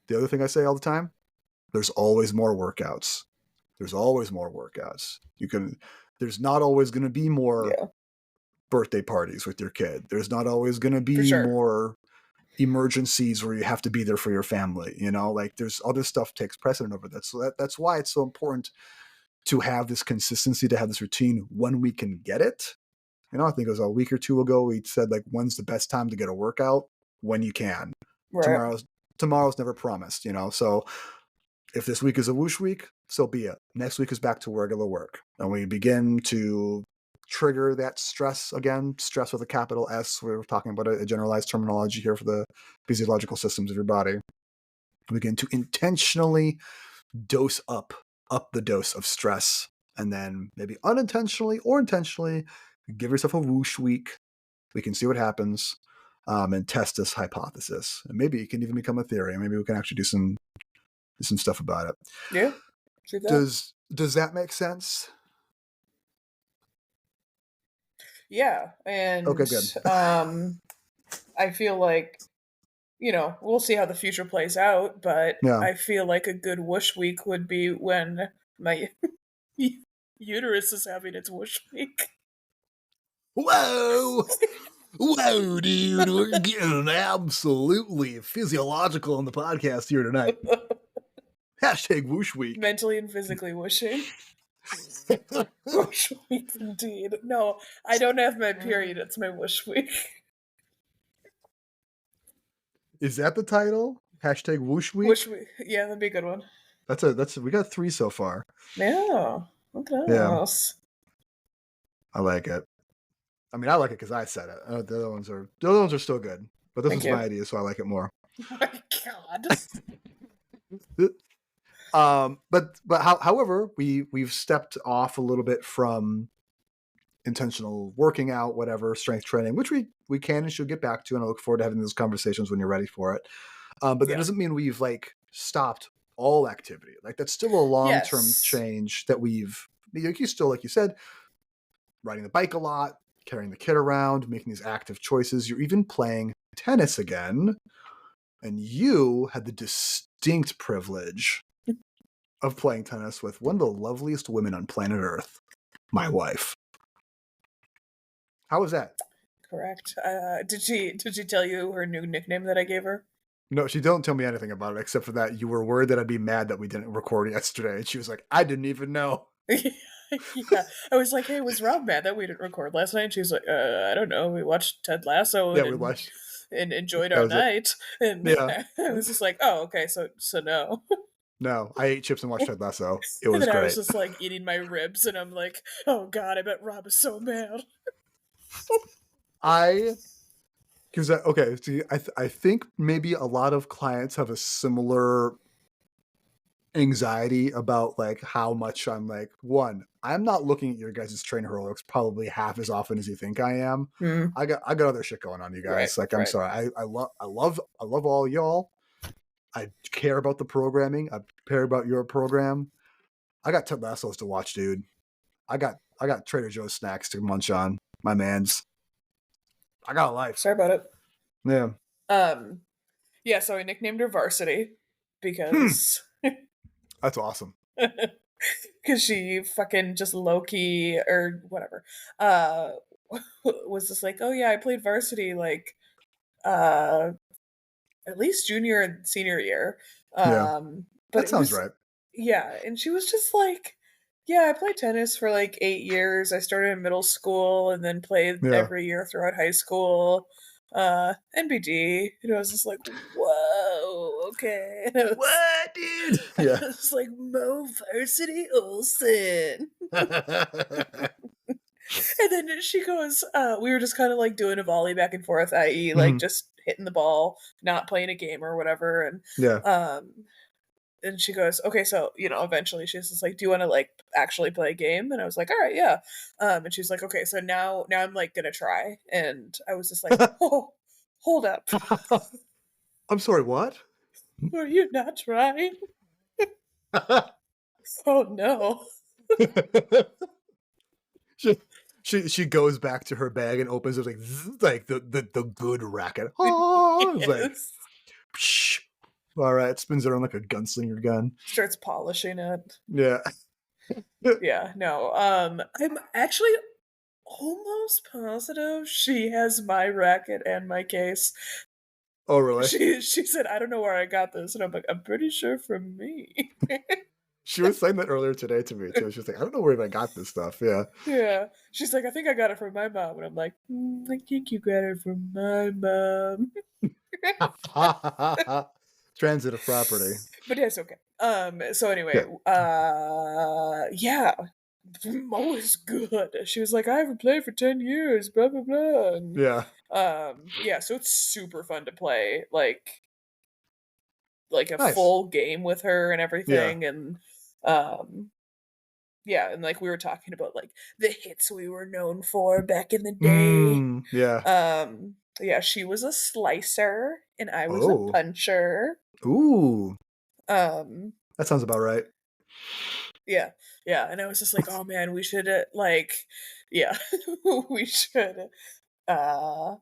Speaker 1: the other thing I say all the time, there's always more workouts. There's always more workouts. There's not always going to be more
Speaker 2: Yeah.
Speaker 1: birthday parties with your kid. There's not always going to
Speaker 2: For
Speaker 1: be
Speaker 2: sure.
Speaker 1: more emergencies where you have to be there for your family. Like there's other stuff takes precedent over that. So that's why it's so important to have this consistency, to have this routine when we can get it. I think it was a week or two ago, we said like, when's the best time to get a workout? When you can.
Speaker 2: Right.
Speaker 1: Tomorrow's never promised, So if this week is a whoosh week, so be it. Next week is back to regular work. And we begin to trigger that stress again, stress with a capital S. We're talking about a generalized terminology here for the physiological systems of your body. We begin to intentionally dose up the dose of stress, and then maybe unintentionally or intentionally give yourself a whoosh week. We can see what happens, and test this hypothesis. And maybe it can even become a theory. Maybe we can actually do some stuff about it.
Speaker 2: Yeah.
Speaker 1: Does that make sense?
Speaker 2: Yeah, and
Speaker 1: Okay, good.
Speaker 2: I feel like, we'll see how the future plays out, but
Speaker 1: Yeah.
Speaker 2: I feel like a good whoosh week would be when my uterus is having its whoosh week.
Speaker 1: Whoa! Whoa, dude, we're getting absolutely physiological on the podcast here tonight. Hashtag whoosh week.
Speaker 2: Mentally and physically whooshing. Whoosh week, indeed. No, I don't have my period. It's my whoosh week.
Speaker 1: Is that the title? Hashtag whoosh week?
Speaker 2: Whoosh week. Yeah, that'd be a good one.
Speaker 1: We got 3 so far.
Speaker 2: Yeah. Okay.
Speaker 1: Yeah. I like it. I mean, I like it because I said it. The other ones are still good, but this is my idea, so I like it more.
Speaker 2: Oh my
Speaker 1: god. However, we've stepped off a little bit from intentional working out, whatever, strength training, which we can and should get back to, and I look forward to having those conversations when you're ready for it. But that doesn't mean we've like stopped all activity. Like that's still a long-term change that we've, you still, like you said, riding the bike a lot, carrying the kid around, making these active choices. You're even playing tennis again. And you had the distinct privilege of playing tennis with one of the loveliest women on planet Earth, my wife. How was that?
Speaker 2: Correct. Did she tell you her new nickname that I gave her?
Speaker 1: No, she don't tell me anything about it, except for that you were worried that I'd be mad that we didn't record yesterday. And she was like, I didn't even know.
Speaker 2: Yeah. I was like, hey, was Rob mad that we didn't record last night? And she was like, I don't know. We watched Ted Lasso
Speaker 1: we watched
Speaker 2: and enjoyed our night. And I was just like, oh, okay, so no.
Speaker 1: No, I ate chips and watched Ted Lasso. It was
Speaker 2: and then
Speaker 1: great.
Speaker 2: I was just like eating my ribs, and I'm like, oh god, I bet Rob is so mad.
Speaker 1: Because okay, see, I think maybe a lot of clients have a similar anxiety about like how much I'm like, one, I'm not looking at your guys' trainer heroics probably half as often as you think I am. I got other shit going on, you guys. I'm sorry. I love all y'all. I care about the programming. I care about your program. I got Ted Lassos to watch, dude. I got Trader Joe's snacks to munch on. My mans. I got a life.
Speaker 2: Sorry about it.
Speaker 1: Yeah.
Speaker 2: Yeah, so I nicknamed her Varsity because
Speaker 1: that's awesome.
Speaker 2: Because she fucking just low-key or whatever was just like, oh yeah, I played varsity like at least junior and senior year.
Speaker 1: But that sounds right.
Speaker 2: Yeah, and she was just like, yeah, I played tennis for like 8 years. I started in middle school and then played every year throughout high school. NBD. And I was just like, whoa, okay.
Speaker 1: What, dude? Yeah.
Speaker 2: I was like, Mo Varsity Olsen. And then she goes, we were just kind of like doing a volley back and forth, i.e. like just hitting the ball, not playing a game or whatever. And and she goes, okay, so, eventually she's just like, do you want to like actually play a game? And I was like, all right, yeah. And she's like, okay, so now I'm like going to try. And I was just like, oh, hold up.
Speaker 1: I'm sorry, what?
Speaker 2: Are you not trying? Oh, no.
Speaker 1: She goes back to her bag and opens it like the good racket. Oh, yes. Like, psh. All right, spins it around like a gunslinger gun.
Speaker 2: Starts polishing it.
Speaker 1: Yeah.
Speaker 2: Yeah, no. I'm actually almost positive she has my racket and my case.
Speaker 1: Oh, really?
Speaker 2: She said, I don't know where I got this. And I'm like, I'm pretty sure from me.
Speaker 1: She was saying that earlier today to me, too. She was like, I don't know where I got this stuff. Yeah.
Speaker 2: Yeah. She's like, I think I got it from my mom. And I'm like, I think you got it from my mom.
Speaker 1: Transitive property.
Speaker 2: But yeah, it's okay. So anyway, yeah. Mo is good. She was like, I haven't played for 10 years, blah blah blah. And,
Speaker 1: yeah.
Speaker 2: Yeah, so it's super fun to play. Like like a
Speaker 1: Nice.
Speaker 2: full game with her and
Speaker 1: Yeah.
Speaker 2: everything, and um yeah, and like we were talking about like the hits we were known for back in the day.
Speaker 1: Yeah.
Speaker 2: Yeah, she was a slicer and I was a
Speaker 1: Oh.
Speaker 2: puncher.
Speaker 1: Ooh.
Speaker 2: Um
Speaker 1: That sounds about right.
Speaker 2: yeah. Yeah, and I was just like, "Oh man, we should like yeah, we should uh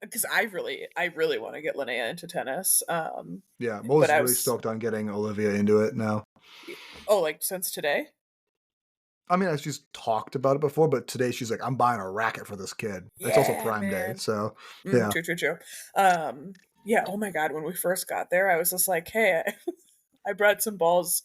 Speaker 2: because I really want to get Linnea into tennis.
Speaker 1: Yeah.
Speaker 2: But
Speaker 1: Mo's
Speaker 2: I
Speaker 1: really
Speaker 2: was
Speaker 1: stoked on getting Olivia into it now.
Speaker 2: oh, like since today?
Speaker 1: I mean, she's talked about it before, but today she's like, I'm buying a racket for this kid. It's also
Speaker 2: Yeah,
Speaker 1: Prime Day.
Speaker 2: man.
Speaker 1: So, yeah.
Speaker 2: True, true, true. Yeah, oh my god, when we first got there, I was just like, "Hey, I brought some balls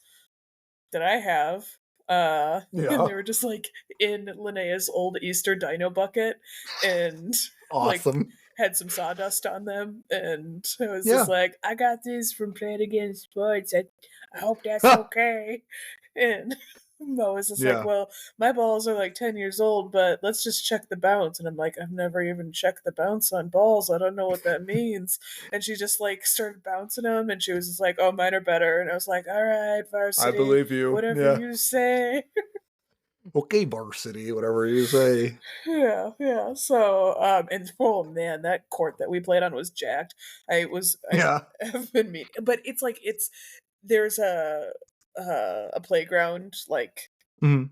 Speaker 2: that I have." And
Speaker 1: Yeah.
Speaker 2: they were just like in Linnea's old Easter dino bucket and like
Speaker 1: Awesome.
Speaker 2: had some sawdust on them. And I was just
Speaker 1: Yeah.
Speaker 2: like, I got these from playing against sports. I hope that's okay. And Mo was just like,
Speaker 1: Yeah.
Speaker 2: well, my balls are like 10 years old, but let's just check the bounce. And I'm like, I've never even checked the bounce on balls. I don't know what that means. And she just like started bouncing them and she was just like, oh, mine are better. And I was like, all right,
Speaker 1: I
Speaker 2: varsity,
Speaker 1: believe you.
Speaker 2: whatever
Speaker 1: Yeah.
Speaker 2: you say.
Speaker 1: Okay, varsity, whatever you say.
Speaker 2: Yeah, yeah. So, and oh man, that court that we played on was jacked. I
Speaker 1: Yeah.
Speaker 2: have been mean, but it's like there's a playground like
Speaker 1: Mhm.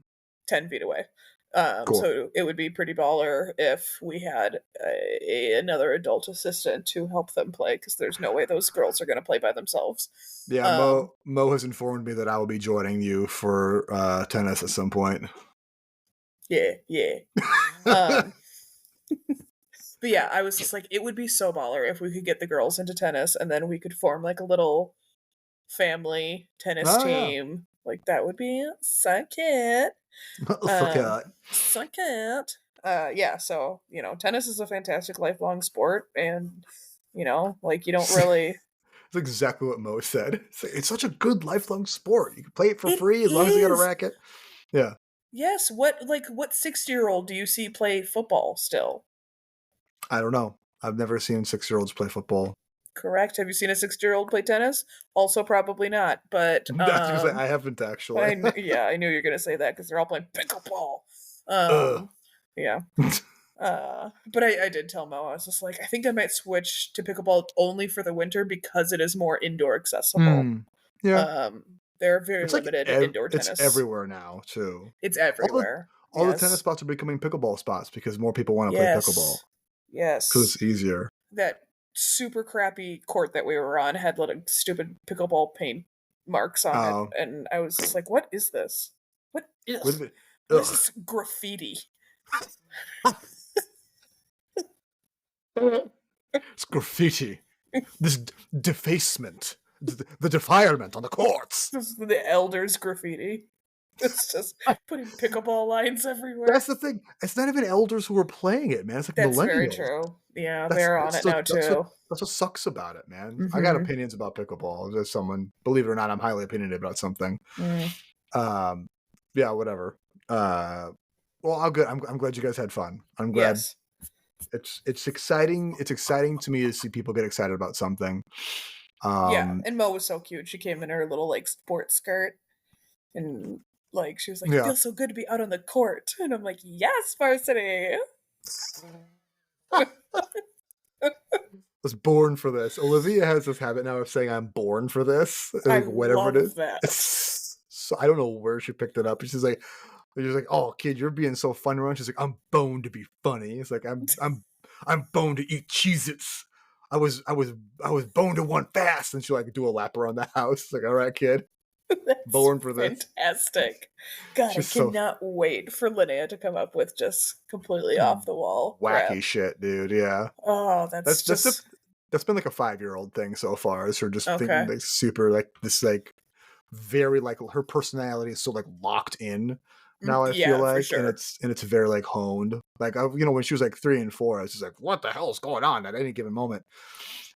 Speaker 2: 10 feet away.
Speaker 1: Cool.
Speaker 2: So it would be pretty baller if we had another adult assistant to help them play because there's no way those girls are going to play by themselves.
Speaker 1: Yeah,
Speaker 2: Um,
Speaker 1: Mo has informed me that I will be joining you for tennis at some point.
Speaker 2: yeah, yeah. Um, but yeah, I was just like, it would be so baller if we could get the girls into tennis and then we could form like a little family tennis
Speaker 1: Oh yeah.
Speaker 2: team. Like that would be so cute.
Speaker 1: Fuck
Speaker 2: Um,
Speaker 1: yeah.
Speaker 2: so cute. Yeah, so tennis is a fantastic lifelong sport, and like you don't really.
Speaker 1: It's exactly what Mo said. It's such a good lifelong sport. You can play it for
Speaker 2: It
Speaker 1: free as long as you got a
Speaker 2: is.
Speaker 1: racket. Yeah.
Speaker 2: Yes. What 60-year-old do you see play football still?
Speaker 1: I don't know. I've never seen 6-year-olds play football.
Speaker 2: Correct. Have you seen a 60-year-old play tennis? Also, probably not. But
Speaker 1: That's because I haven't actually.
Speaker 2: yeah, I knew you were gonna say that because they're all playing pickleball.
Speaker 1: Ugh.
Speaker 2: Yeah. But I did tell Mo, I was just like, I think I might switch to pickleball only for the winter because it is more indoor accessible.
Speaker 1: Yeah.
Speaker 2: Um, there are very
Speaker 1: It's like
Speaker 2: limited indoor
Speaker 1: it's
Speaker 2: tennis.
Speaker 1: everywhere now too.
Speaker 2: It's
Speaker 1: All the
Speaker 2: everywhere.
Speaker 1: all the tennis
Speaker 2: Yes.
Speaker 1: spots are becoming pickleball spots because more people want to play pickleball
Speaker 2: Yes.
Speaker 1: because
Speaker 2: Yes.
Speaker 1: it's easier.
Speaker 2: That super crappy court that we were on had little stupid pickleball paint marks on it,
Speaker 1: Oh,
Speaker 2: and I was just like, "What is this? What?
Speaker 1: with
Speaker 2: Ugh.
Speaker 1: it.
Speaker 2: What is
Speaker 1: Ugh.
Speaker 2: this graffiti?"
Speaker 1: It's graffiti. This defacement, the defilement on the courts.
Speaker 2: This is the elders graffiti. It's just putting pickleball lines everywhere.
Speaker 1: That's the thing. It's not even elders who are playing it, man. It's like
Speaker 2: That's very
Speaker 1: millennials.
Speaker 2: true. Yeah,
Speaker 1: That's
Speaker 2: they're on
Speaker 1: that's
Speaker 2: it
Speaker 1: so
Speaker 2: now
Speaker 1: that's what
Speaker 2: too.
Speaker 1: that's what sucks about it, man. I got
Speaker 2: Mhm.
Speaker 1: opinions about pickleball. As someone, believe it or not, I'm highly opinionated about something.
Speaker 2: Mm.
Speaker 1: Um, yeah, whatever. Well, I'm good. I'm glad you guys had fun. I'm glad.
Speaker 2: Yes.
Speaker 1: It's exciting. It's exciting to me to see people get excited about something.
Speaker 2: Yeah,
Speaker 1: Um,
Speaker 2: and Mo was so cute. She came in her little like sports skirt and like she was like, "It
Speaker 1: yeah.
Speaker 2: feels so good to be out on the court." And I'm like, "Yes, varsity."
Speaker 1: Was born for this. Olivia has this habit now of saying I'm born for this.
Speaker 2: I
Speaker 1: Like whatever it is.
Speaker 2: love that.
Speaker 1: It's so I don't know where she picked it up. And she's like, oh kid, you're being so funny around. She's like, I'm boned to be funny. It's like I'm boned to eat Cheez-Its. I was boned to want fast. And she like do a lap around the house. It's like, all right, kid.
Speaker 2: That's
Speaker 1: Born for this.
Speaker 2: fantastic. God, I
Speaker 1: She's so
Speaker 2: cannot wait for Linnea to come up with just completely off the wall crap.
Speaker 1: wacky shit, dude. Yeah.
Speaker 2: Oh,
Speaker 1: That's
Speaker 2: that's
Speaker 1: that's a,
Speaker 2: just
Speaker 1: that's been like a 5-year-old thing so far. Is her just thinking
Speaker 2: okay.
Speaker 1: like super like this like very like her personality is so like locked in now. I feel
Speaker 2: Yeah, for
Speaker 1: like, and
Speaker 2: sure.
Speaker 1: it's very like honed. Like when she was like 3 and 4, I was just like, what the hell is going on at any given moment?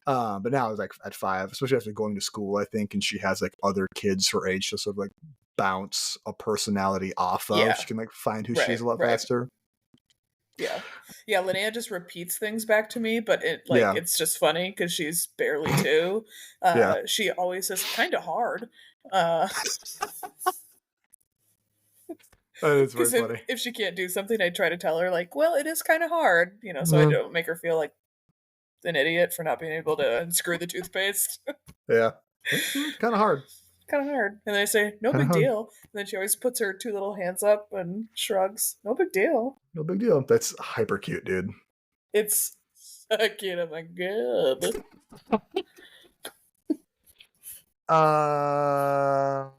Speaker 1: But now it's like at 5, especially after going to school, I think, and she has like other kids her age to sort of like bounce a personality off of.
Speaker 2: Yeah.
Speaker 1: She can like find who she
Speaker 2: Right,
Speaker 1: is a lot
Speaker 2: right.
Speaker 1: faster.
Speaker 2: Yeah. Yeah, Linnea just repeats things back to me, but
Speaker 1: Yeah.
Speaker 2: it's just funny because she's barely 2.
Speaker 1: Yeah.
Speaker 2: She always says, "Kinda hard." Uh,
Speaker 1: That is very
Speaker 2: 'Cause
Speaker 1: funny.
Speaker 2: if she can't do something, I try to tell her, like, "Well, it is kinda hard," so I
Speaker 1: Yeah.
Speaker 2: don't make her feel like an idiot for not being able to unscrew the toothpaste.
Speaker 1: Yeah. Kind of hard.
Speaker 2: Kinda hard. And then I say, "No
Speaker 1: Kind of
Speaker 2: big
Speaker 1: hard.
Speaker 2: deal." And then she always puts her 2 little hands up and shrugs. "No big deal."
Speaker 1: No big deal. That's hyper cute, dude.
Speaker 2: It's so cute, oh my god.
Speaker 1: Uh,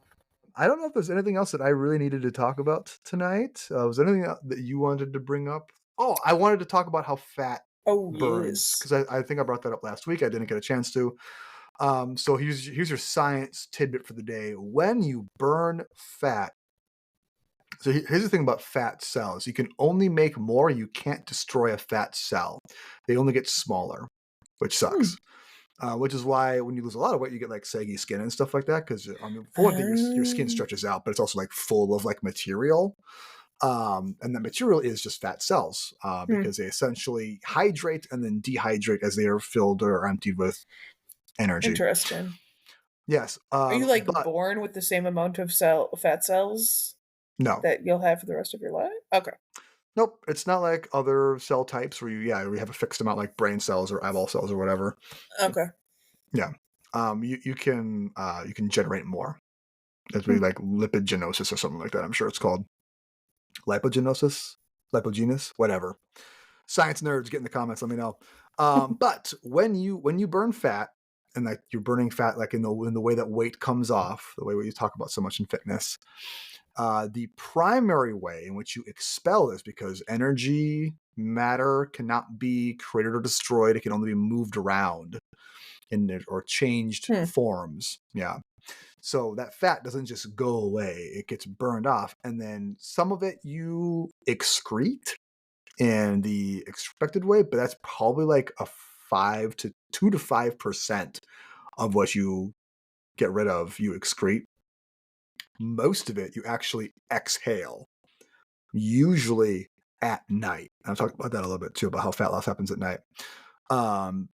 Speaker 1: I don't know if there's anything else that I really needed to talk about tonight. Was there anything that you wanted to bring up? Oh, I wanted to talk about how fat
Speaker 2: Oh,
Speaker 1: burns
Speaker 2: yes.
Speaker 1: because I think I brought that up last week. I didn't get a chance to. So here's your science tidbit for the day. When you burn fat, so here's the thing about fat cells: you can only make more. You can't destroy a fat cell; they only get smaller, which
Speaker 2: Hmm.
Speaker 1: sucks. Which is why when you lose a lot of weight, you get like saggy skin and stuff like that. Because for one thing, your skin
Speaker 2: Oh.
Speaker 1: stretches out, but it's also like full of like material. And that material is just fat cells
Speaker 2: Hmm.
Speaker 1: because they essentially hydrate and then dehydrate as they are filled or emptied with energy.
Speaker 2: Interesting.
Speaker 1: Yes,
Speaker 2: Are you, like,
Speaker 1: but
Speaker 2: born with the same amount of fat cells
Speaker 1: no,
Speaker 2: that you'll have for the rest of your life? Okay.
Speaker 1: nope. It's not like other cell types where you have a fixed amount like brain cells or eyeball cells or whatever.
Speaker 2: Okay.
Speaker 1: Yeah, you can generate more. That'd be
Speaker 2: Hmm.
Speaker 1: like lipogenosis or something like that. I'm sure it's called lipogenosis, lipogenous, whatever. Science nerds, get in the comments. Let me know. But when you burn fat, and like you're burning fat like in the way that weight comes off, the way we talk about so much in fitness, the primary way in which you expel this, because energy matter cannot be created or destroyed; it can only be moved around or changed
Speaker 2: Hmm.
Speaker 1: forms. Yeah. So that fat doesn't just go away, it gets burned off. And then some of it you excrete in the expected way, but that's probably like a 2 to 5% of what you get rid of, you excrete. Most of it you actually exhale, usually at night. I'll talk about that a little bit too, about how fat loss happens at night.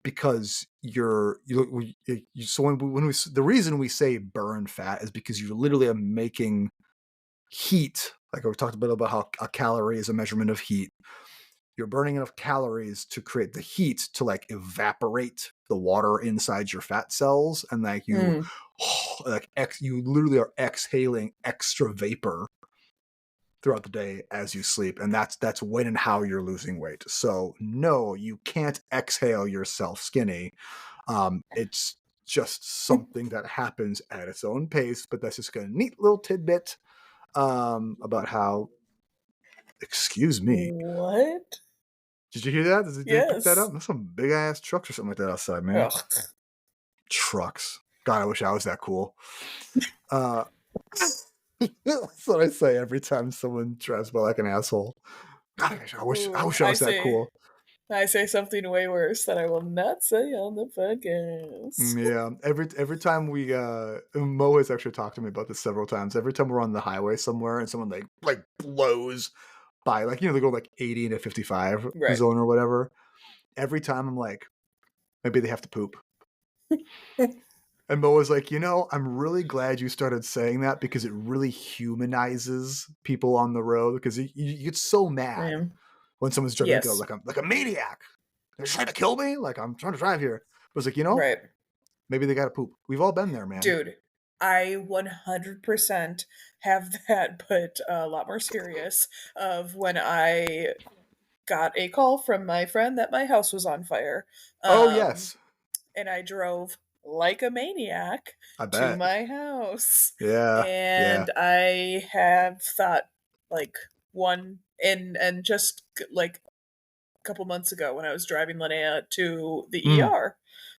Speaker 1: Because so the reason we say burn fat is because you literally are making heat. Like we talked a bit about how a calorie is a measurement of heat. You're burning enough calories to create the heat to like evaporate the water inside your fat cells, and like you
Speaker 2: Hmm.
Speaker 1: you literally are exhaling extra vapor throughout the day as you sleep, and that's when and how you're losing weight. So no, you can't exhale yourself skinny. It's just something that happens at its own pace, but that's just a neat little tidbit about how. Excuse me.
Speaker 2: What?
Speaker 1: Did you hear that? Did you pick that up?
Speaker 2: Yes.
Speaker 1: There's some big ass trucks or something like that outside, man.
Speaker 2: Ugh.
Speaker 1: Trucks. God, I wish I was that cool. Uh, that's what I say every time someone drives by like an asshole. God, I
Speaker 2: Ooh,
Speaker 1: wish I was that cool.
Speaker 2: I say something way worse that I will not say on the podcast.
Speaker 1: Yeah. Every time Mo has actually talked to me about this several times. Every time we're on the highway somewhere and someone like blows by, like, they go like 80 to 55
Speaker 2: Right.
Speaker 1: zone or whatever. Every time I'm like, maybe they have to poop. And Mo was like, I'm really glad you started saying that because it really humanizes people on the road, because you get so mad
Speaker 2: Ma'am.
Speaker 1: when someone's driving
Speaker 2: Yes.
Speaker 1: like a maniac. They're trying to kill me. Like, I'm trying to drive here. But it's like,
Speaker 2: Right.
Speaker 1: maybe they got to poop. We've all been there, man.
Speaker 2: Dude, I 100% have that, but a lot more serious, of when I got a call from my friend that my house was on fire.
Speaker 1: Oh,
Speaker 2: Um,
Speaker 1: yes.
Speaker 2: and I drove like a maniac
Speaker 1: I
Speaker 2: to
Speaker 1: bet.
Speaker 2: my house.
Speaker 1: Yeah. Yeah.
Speaker 2: And I have thought, like, and just like a couple months ago when I was driving Linnea to the
Speaker 1: Mm.
Speaker 2: ER.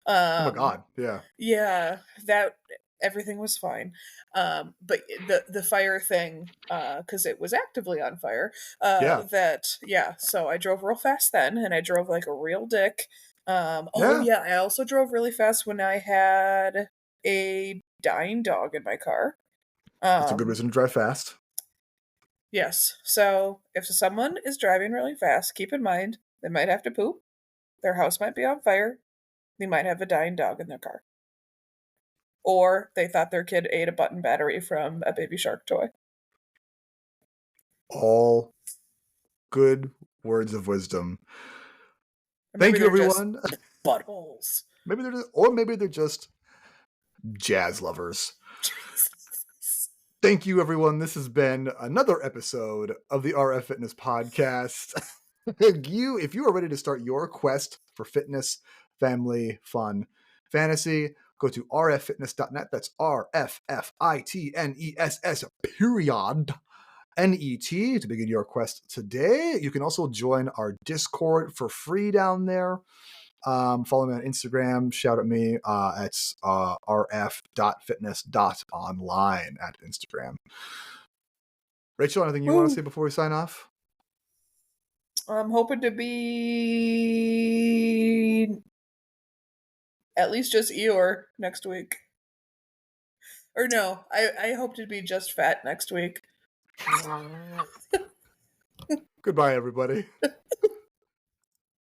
Speaker 1: Oh, my
Speaker 2: Um,
Speaker 1: God. Yeah.
Speaker 2: yeah, that everything was fine. But the fire thing, because it was actively on fire,
Speaker 1: Yeah.
Speaker 2: so I drove real fast then, and I drove like a real dick. Oh
Speaker 1: Yeah.
Speaker 2: yeah, I also drove really fast when I had a dying dog in my car.
Speaker 1: That's a good
Speaker 2: Um,
Speaker 1: reason to drive fast.
Speaker 2: Yes. So if someone is driving really fast, keep in mind they might have to poop. Their house might be on fire. They might have a dying dog in their car. Or they thought their kid ate a button battery from a Baby Shark toy.
Speaker 1: All good words of wisdom.
Speaker 2: Or
Speaker 1: Thank
Speaker 2: maybe
Speaker 1: you,
Speaker 2: they're just
Speaker 1: everyone.
Speaker 2: buttholes.
Speaker 1: Maybe they're just jazz lovers. Thank you, everyone. This has been another episode of the RF Fitness Podcast. If you are ready to start your quest for fitness, family, fun, fantasy, go to rffitness.net. That's RFFITNESS period. NET to begin your quest today. You can also join our Discord for free down there. Follow me on Instagram. Shout at me at rf.fitness.online at Instagram. Rachel, anything you want to say before we sign off?
Speaker 2: I'm hoping to be at least just Eeyore next week. Or no, I hope to be just fat next week.
Speaker 1: Goodbye, everybody.